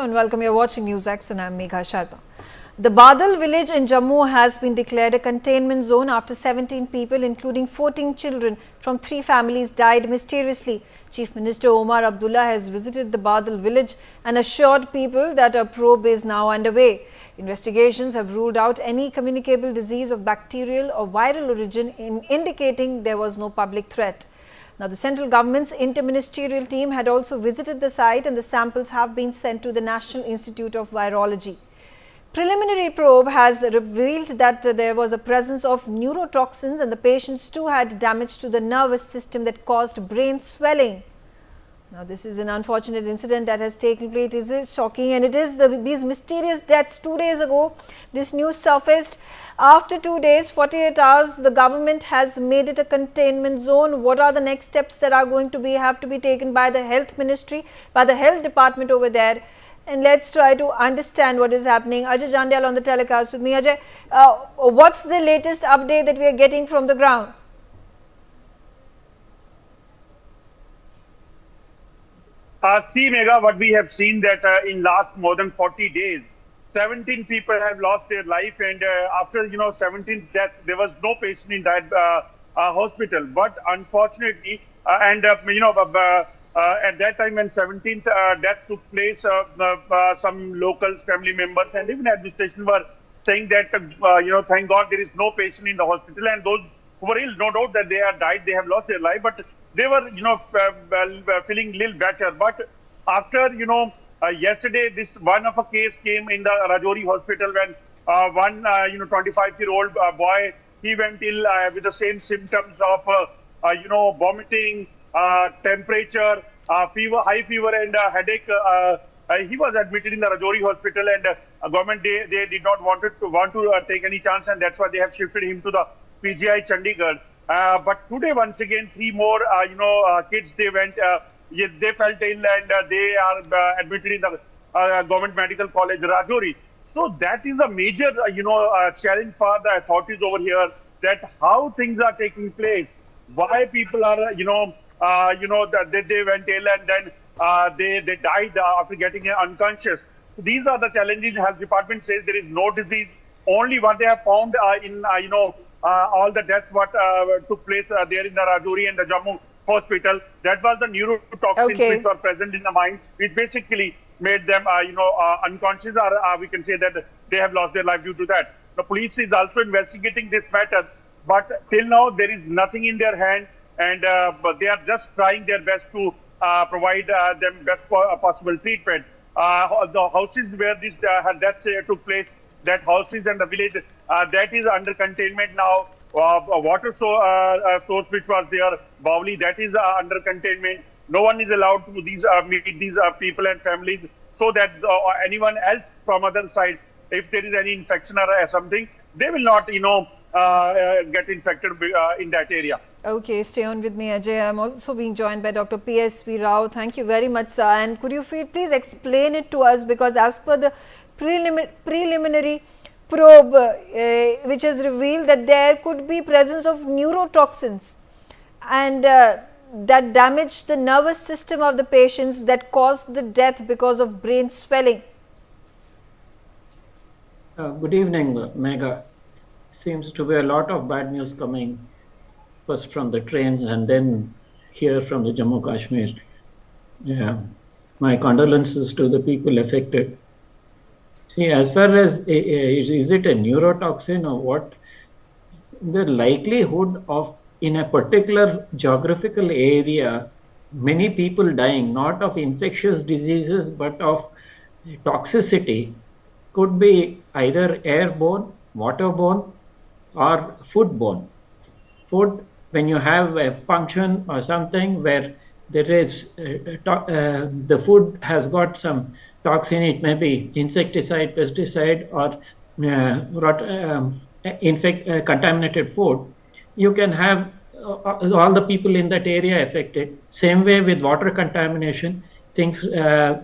and welcome. You're watching NewsX and I'm Megha Sharma. The Badhal village in Jammu has been declared a containment zone after 17 people, including 14 children from 3 families, died mysteriously. Chief Minister Omar Abdullah has visited the Badhal village and assured people that a probe is now underway. Investigations have ruled out any communicable disease of bacterial or viral origin, indicating there was no public threat. Now, the central government's interministerial team had also visited the site and the samples have been sent to the National Institute of Virology. Preliminary probe has revealed that there was a presence of neurotoxins and the patients too had damage to the nervous system that caused brain swelling. Now, this is an unfortunate incident that has taken place. It is shocking, and it is these mysterious deaths. 2 days ago, this news surfaced. After 2 days, 48 hours, the government has made it a containment zone. What are the next steps that are going to have to be taken by the health ministry, by the health department over there? And let's try to understand what is happening. Ajay Jandyal on the telecast with me. Ajay, what's the latest update that we are getting from the ground? See, Megha, what we have seen that in last more than 40 days, 17 people have lost their life, and after 17 deaths, there was no patient in that hospital. But unfortunately, at that time when 17th death took place, some locals, family members, and even administration were saying that thank God there is no patient in the hospital, and those who were ill, no doubt that they have died, they have lost their life, but they were feeling a little better. But after yesterday, this one of a case came in the Rajouri hospital when one 25-year-old boy, he went ill with the same symptoms of vomiting, temperature, fever, high fever, and headache. He was admitted in the Rajouri hospital, and government they did not want to take any chance, and that's why they have shifted him to the PGI Chandigarh. But today, once again, 3 more kids, they went. They felt ill, and they are admitted in the government medical college Rajouri. So that is a major challenge for the authorities over here, that how things are taking place, why people are that they went ill and then they died after getting unconscious. These are the challenges. Health department says there is no disease. Only what they have found in all the deaths what took place there in the Rajouri and the Jammu hospital, that was the neurotoxins which were present in the mind, which basically made them unconscious, or we can say that they have lost their life due to that. The police is also investigating this matter, but till now there is nothing in their hand, and but they are just trying their best to provide them best possible treatment. The houses where this deaths took place, that houses and the village, that is under containment now. A water source which was there, Bawli, that is under containment. No one is allowed to meet these people and families, so that anyone else from other side, if there is any infection or something, they will not get infected in that area. Okay, stay on with me, Ajay. I'm also being joined by Dr. P.S.V. Rao. Thank you very much, sir. And could you please explain it to us, because as per the preliminary probe, which has revealed that there could be presence of neurotoxins and that damaged the nervous system of the patients, that caused the death because of brain swelling. Good evening, Megha. Seems to be a lot of bad news coming, first from the trains and then here from the Jammu Kashmir. Yeah. My condolences to the people affected. See, as far as is it a neurotoxin or what, the likelihood of in a particular geographical area, many people dying, not of infectious diseases, but of toxicity, could be either airborne, waterborne, or foodborne. Food, when you have a function or something where there is the food has got some toxin, it may be insecticide, pesticide, or contaminated food, you can have all the people in that area affected. Same way with water contamination, things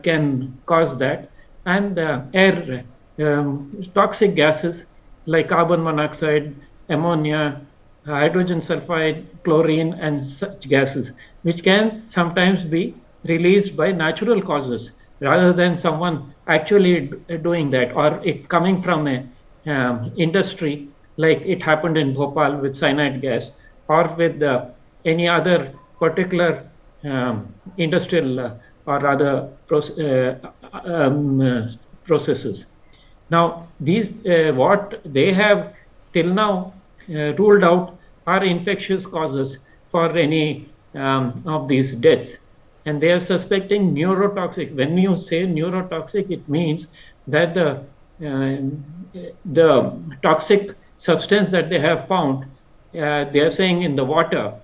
can cause that. And air, toxic gases like carbon monoxide, ammonia, hydrogen sulfide, chlorine, and such gases, which can sometimes be released by natural causes. rather than someone actually doing that, or it coming from a industry like it happened in Bhopal with cyanide gas, or with any other particular industrial or other processes. Now, these what they have till now ruled out are infectious causes for any of these deaths, and they are suspecting neurotoxic. When you say neurotoxic, it means that the toxic substance that they have found, they are saying in the water,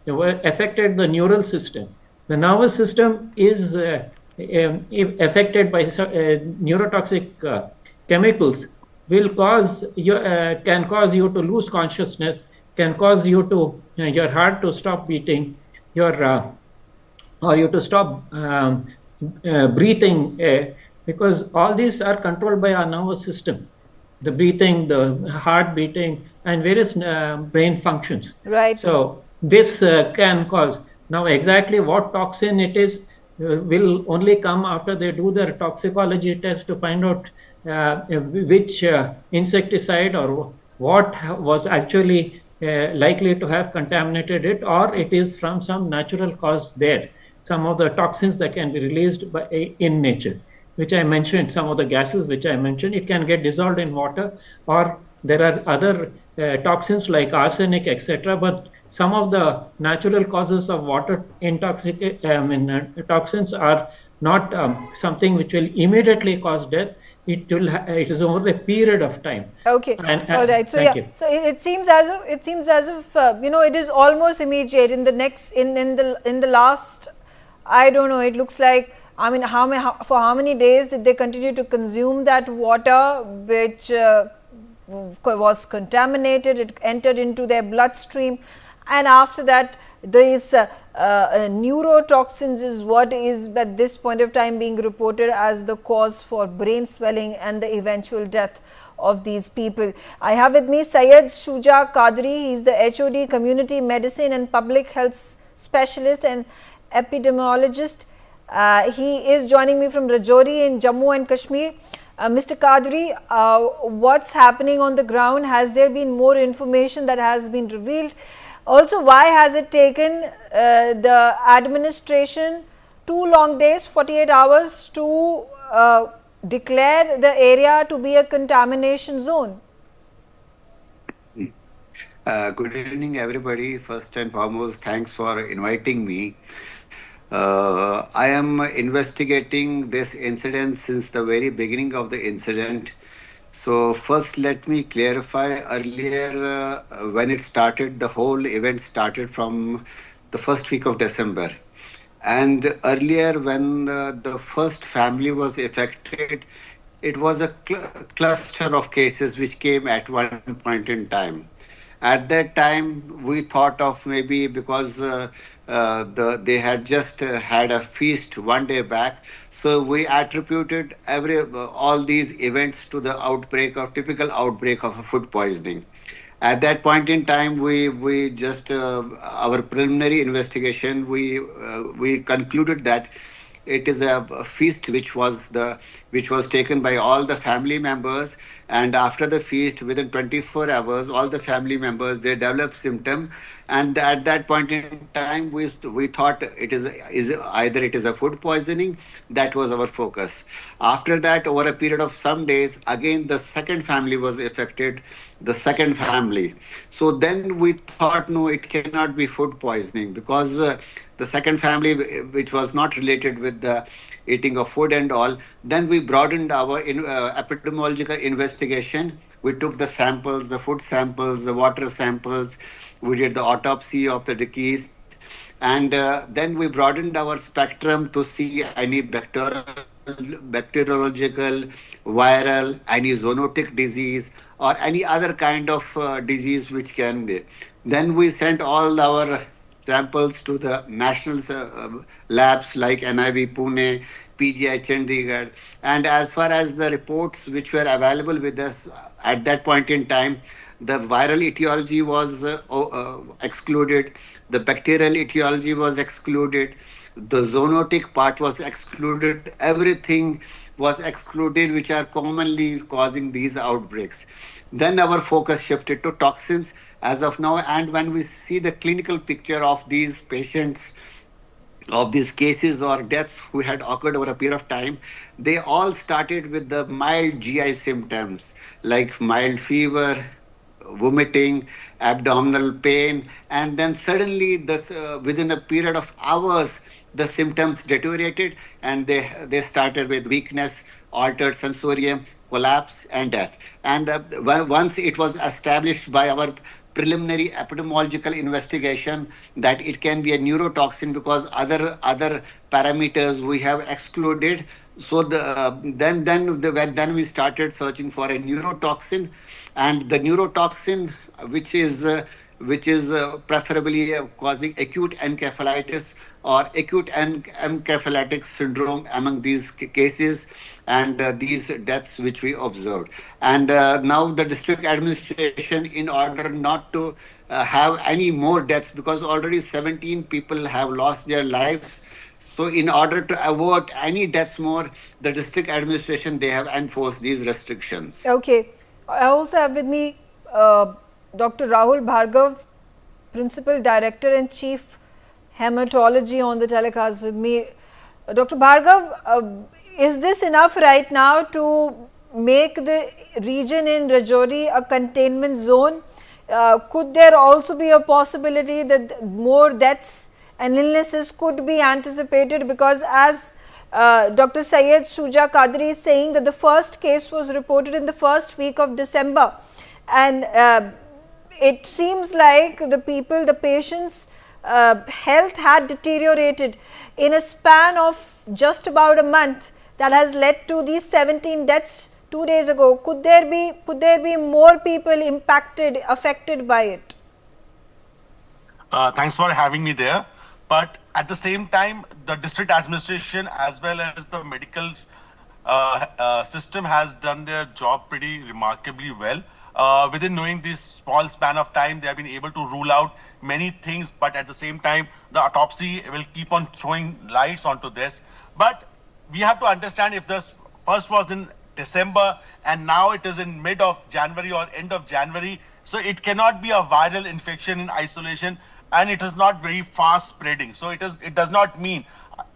they were affected the neural system. The nervous system is affected by neurotoxic chemicals, will cause you can cause you to lose consciousness, can cause you to your heart to stop beating, your or you to stop breathing air, because all these are controlled by our nervous system, the breathing, the heart beating, and various brain functions. Right. So this can cause. Now, exactly what toxin it is will only come after they do their toxicology test to find out which insecticide or what was actually likely to have contaminated it, or it is from some natural cause there. Some of the toxins that can be released in nature, which I mentioned, some of the gases which I mentioned, it can get dissolved in water, or there are other toxins like arsenic, etc. But some of the natural causes of water toxins are not something which will immediately cause death. It is over a period of time. Okay. And, All right. So thank yeah. you. So it seems as if it is almost immediate. In the next in the last, I don't know. It looks like, I mean, for how many days did they continue to consume that water, which was contaminated? It entered into their bloodstream, and after that, these neurotoxins is what is at this point of time being reported as the cause for brain swelling and the eventual death of these people. I have with me Syed Shuja Qadri. He is the HOD, Community Medicine and Public Health Specialist and Epidemiologist. He is joining me from Rajouri in Jammu and Kashmir. Mr. Qadri, what's happening on the ground? Has there been more information that has been revealed? Also, why has it taken the administration 2 long days, 48 hours to declare the area to be a contamination zone? Good evening, everybody. First and foremost, thanks for inviting me. I am investigating this incident since the very beginning of the incident. So first, let me clarify. Earlier, when it started, the whole event started from the first week of December. And earlier, when the first family was affected, it was a cluster of cases which came at one point in time. At that time, we thought of maybe because they had just had a feast one day back, so we attributed all these events to the outbreak of typical outbreak of a food poisoning. At that point in time, we just our preliminary investigation, we concluded that it is a feast which was taken by all the family members, and after the feast, within 24 hours, all the family members they developed symptom, and at that point in time, we thought is either it is a food poisoning. That was our focus. After that, over a period of some days, again the second family was affected, the second family. So then we thought, no, it cannot be food poisoning, because the second family, which was not related with the eating of food and all. Then we broadened our epidemiological investigation. We took the samples, the food samples, the water samples. We did the autopsy of the deceased. And then we broadened our spectrum to see any bacteriological, viral, any zoonotic disease, or any other kind of disease which can be. Then we sent all our samples to the national labs like NIV Pune, PGI Chandigarh. And as far as the reports which were available with us at that point in time, the viral etiology was excluded, the bacterial etiology was excluded. The zoonotic part was excluded. Everything was excluded, which are commonly causing these outbreaks. Then our focus shifted to toxins as of now. And when we see the clinical picture of these patients, of these cases or deaths who had occurred over a period of time, they all started with the mild GI symptoms like mild fever, vomiting, abdominal pain, and then suddenly, within a period of hours, the symptoms deteriorated and they started with weakness, altered sensorium, collapse, and death. And once it was established by our preliminary epidemiological investigation that it can be a neurotoxin because other parameters we have excluded. So then we started searching for a neurotoxin, and the neurotoxin which is preferably causing acute encephalitis or acute encephalitic syndrome among these cases, and these deaths which we observed. And now the district administration, in order not to have any more deaths, because already 17 people have lost their lives. So in order to avoid any deaths more, the district administration, they have enforced these restrictions. Okay. I also have with me Dr. Rahul Bhargav, Principal Director and Chief Hematology on the telecast with me. Dr. Bhargav, is this enough right now to make the region in Rajouri a containment zone? Could there also be a possibility that more deaths and illnesses could be anticipated? Because as Dr. Syed Shuja Qadri is saying that the first case was reported in the first week of December, and it seems like the patients' health had deteriorated in a span of just about a month. That has led to these 17 deaths 2 days ago. Could there be more people affected by it? Thanks for having me there. But at the same time, the district administration as well as the medical system has done their job pretty remarkably well. Within knowing this small span of time, they have been able to rule out many things, but at the same time, the autopsy will keep on throwing lights onto this. But we have to understand, if this first was in December and now it is in mid of January or end of January, so it cannot be a viral infection in isolation, and it is not very fast spreading. So it does not mean,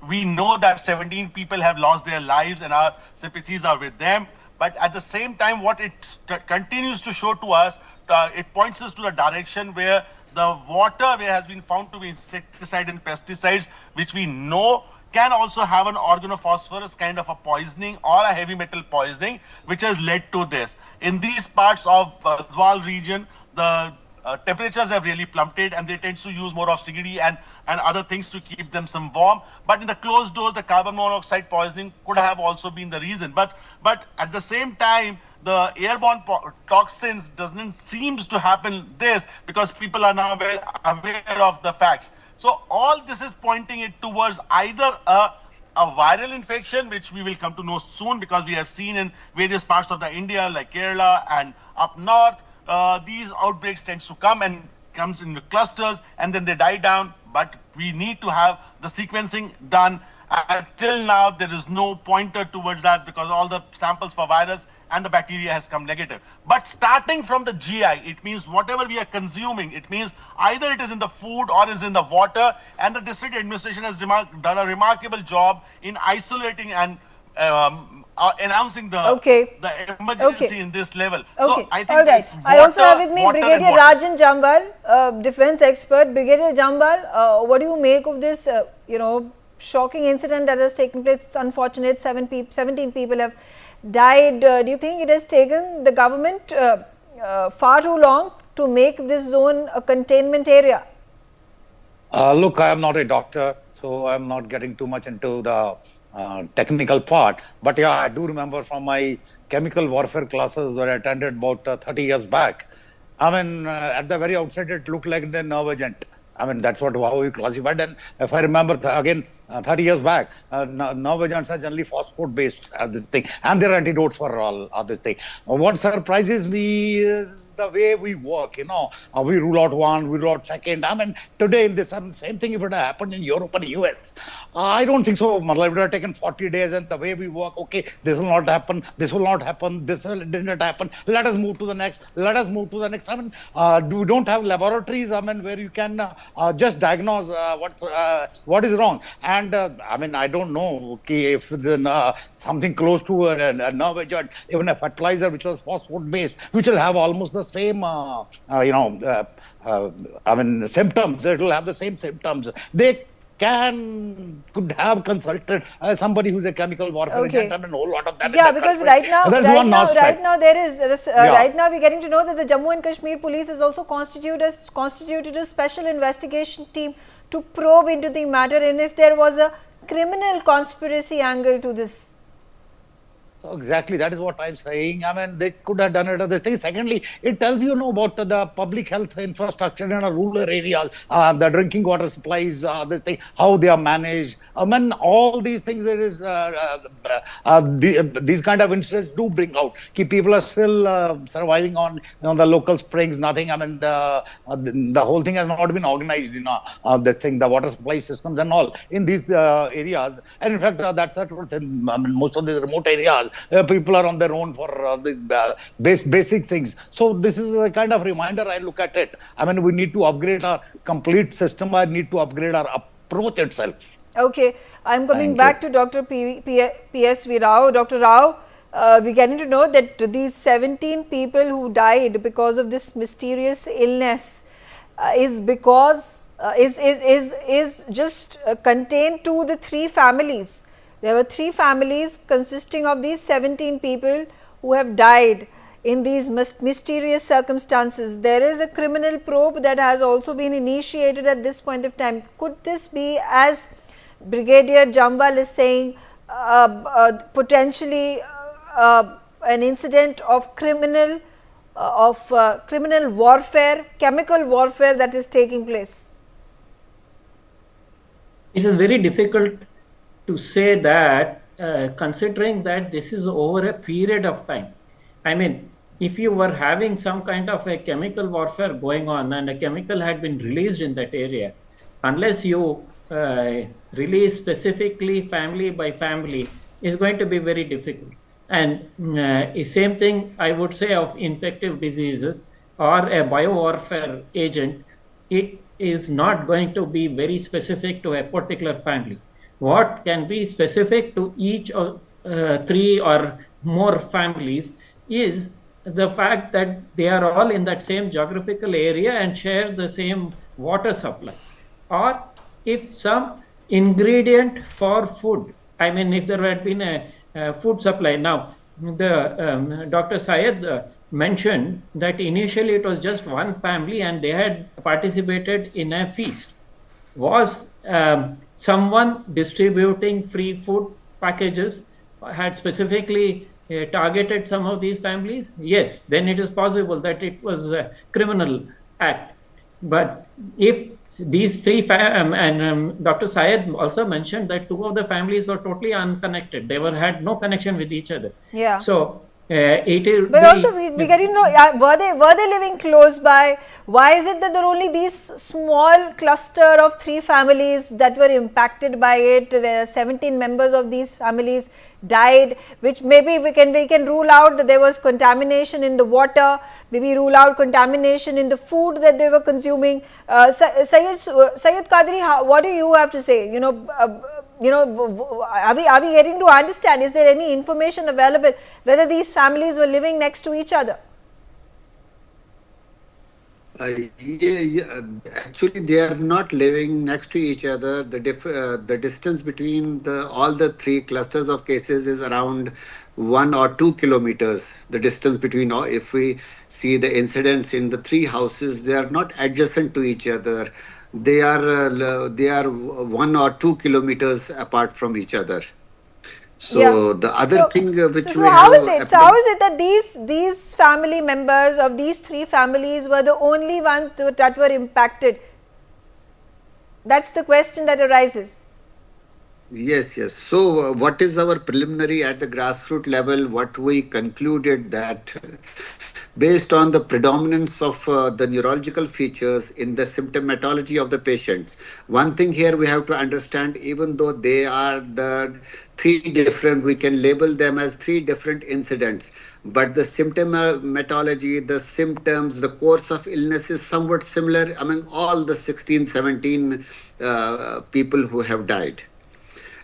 we know that 17 people have lost their lives and our sympathies are with them. But at the same time, what it continues to show to us, it points us to the direction where the water where has been found to be insecticide and pesticides, which we know can also have an organophosphorus kind of a poisoning or a heavy metal poisoning, which has led to this. In these parts of Badhal region, the temperatures have really plummeted and they tend to use more of CBD and other things to keep them some warm. But in the closed doors, the carbon monoxide poisoning could have also been the reason. But at the same time, the airborne toxins doesn't seems to happen this, because people are now well aware of the facts. So all this is pointing it towards either a viral infection, which we will come to know soon, because we have seen in various parts of the India like Kerala and up north, these outbreaks tends to come and comes in clusters and then they die down. But we need to have the sequencing done. Until now, there is no pointer towards that, because all the samples for virus and the bacteria has come negative. But starting from the GI, it means whatever we are consuming, it means either it is in the food or is in the water, and the district administration has done a remarkable job in isolating and announcing the emergency in this level. Okay. So I think all right. water, I also have with me Brigadier Rajan Jamwal, defense expert. Brigadier Jamwal, what do you make of this, shocking incident that has taken place? It's unfortunate. 17 people have died. Do you think it has taken the government far too long to make this zone a containment area? Look, I am not a doctor, so I'm not getting too much into the technical part. But yeah, I do remember from my chemical warfare classes that I attended about 30 years back. I mean, at the very outset, it looked like the nerve agent. I mean, that's how we classified. And if I remember, 30 years back, nerve agents are generally phosphate-based, this thing. And there are antidotes for all this thing. What surprises me is the way we work, we rule out one, we rule out second. I mean, today in this, same thing if it had happened in Europe and US. I don't think so. It would have taken 40 days, and the way we work, okay, this will not happen, this will not happen, this didn't happen. Let us move to the next. Let us move to the next. I mean, we don't have laboratories. I mean, where you can just diagnose what is wrong. And I mean, I don't know if something close to a nerve agent, even a fertilizer which was phosphate based, which will have almost the same, I mean, symptoms. It will have the same symptoms. They could have consulted somebody who's a chemical warfare agent and a whole lot of that. Yeah, because right now we're getting to know that the Jammu and Kashmir police has also constituted a special investigation team to probe into the matter and if there was a criminal conspiracy angle to this. So exactly, that is what I'm saying. I mean, they could have done it other things. Secondly, it tells you about the public health infrastructure in a rural areas, the drinking water supplies, this thing, how they are managed. I mean, all these things, there is these kind of incidents do bring out. People are still surviving on the local springs, nothing. I mean, the whole thing has not been organized, this thing, the water supply systems and all in these areas. And in fact, that's the truth. In most of these remote areas, people are on their own for these basic things. So this is a kind of reminder. I look at it. I mean, we need to upgrade our complete system. I need to upgrade our approach itself. Okay, I'm coming back to Dr. P.S.V. Rao. Dr. Rao, we're getting to know that these 17 people who died because of this mysterious illness is just contained to the 3 families. There were 3 families consisting of these 17 people who have died in these mysterious circumstances. There is a criminal probe that has also been initiated at this point of time. Could this be, as Brigadier Jamwal is saying, potentially an incident of criminal warfare, chemical warfare that is taking place? It is very difficult to say that, considering that this is over a period of time. I mean, if you were having some kind of a chemical warfare going on and a chemical had been released in that area, unless you release specifically family by family, is going to be very difficult. And same thing I would say of infective diseases or a biowarfare agent, it is not going to be very specific to a particular family. What can be specific to each of 3 or more families is the fact that they are all in that same geographical area and share the same water supply. Or if some ingredient for food, I mean, if there had been a food supply. Now, the Dr. Syed mentioned that initially it was just one family and they had participated in a feast. Was someone distributing free food packages had specifically targeted some of these families? Yes, then it is possible that it was a criminal act. But if these 3 and Dr. Syed also mentioned that 2 of the families were totally unconnected. They had no connection with each other. Yeah. So it is. But also we getting to know, were they living close by? Why is it that there are only these small cluster of 3 families that were impacted by it? There are 17 members of these families died, which maybe we can rule out that there was contamination in the water, maybe rule out contamination in the food that they were consuming. Syed Qadri, what do you have to say? Are we getting to understand? Is there any information available whether these families were living next to each other? Actually, they are not living next to each other. The distance between all the 3 clusters of cases is around 1 or 2 kilometers. The distance between, if we see the incidents in the 3 houses, they are not adjacent to each other. They are 1 or 2 kilometers apart from each other. So the other thing which how is it that these family members of these 3 families were the only ones that were impacted? That's the question that arises. Yes. So what is our preliminary at the grassroots level? What we concluded that based on the predominance of the neurological features in the symptomatology of the patients. One thing here we have to understand, even though they are the three different, we can label them as three different incidents, but the symptomatology, the symptoms, the course of illness is somewhat similar among all the 16, 17 people who have died.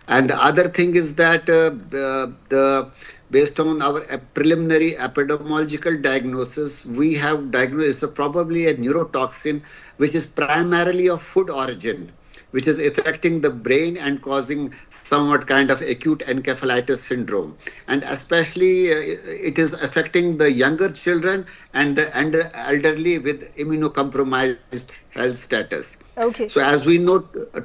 And the other thing is that the based on our preliminary epidemiological diagnosis, we have diagnosed it's probably a neurotoxin which is primarily of food origin, which is affecting the brain and causing somewhat kind of acute encephalitis syndrome. And especially it is affecting the younger children and the elderly with immunocompromised health status. Okay. So as we know,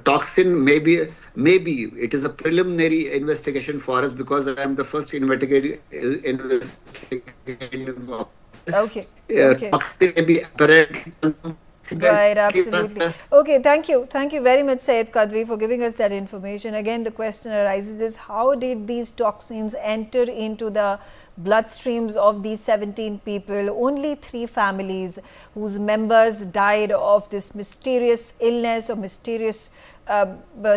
toxin maybe it is a preliminary investigation for us because I am the first investigating officer. Okay. Okay. Toxin may be apparent. Right, absolutely. Okay, thank you. Thank you very much, Syed Qadri, for giving us that information. Again, the question arises is how did these toxins enter into the bloodstreams of these 17 people? Only 3 families whose members died of this mysterious illness or mysterious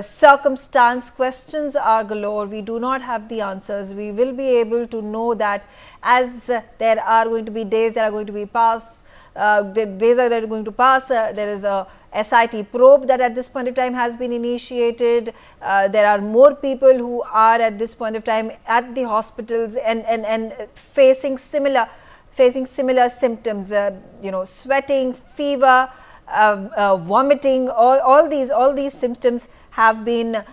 circumstance. Questions are galore. We do not have the answers. We will be able to know that as there are going to be days that are going to be passed. The days that are going to pass, there is a SIT probe that at this point of time has been initiated. There are more people who are at this point of time at the hospitals and facing similar symptoms, sweating, fever, vomiting, all these symptoms have been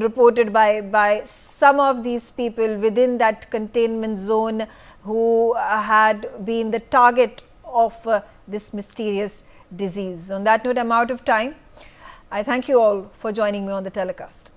reported by some of these people within that containment zone who had been the target of this mysterious disease. On that note, I'm out of time. I thank you all for joining me on the telecast.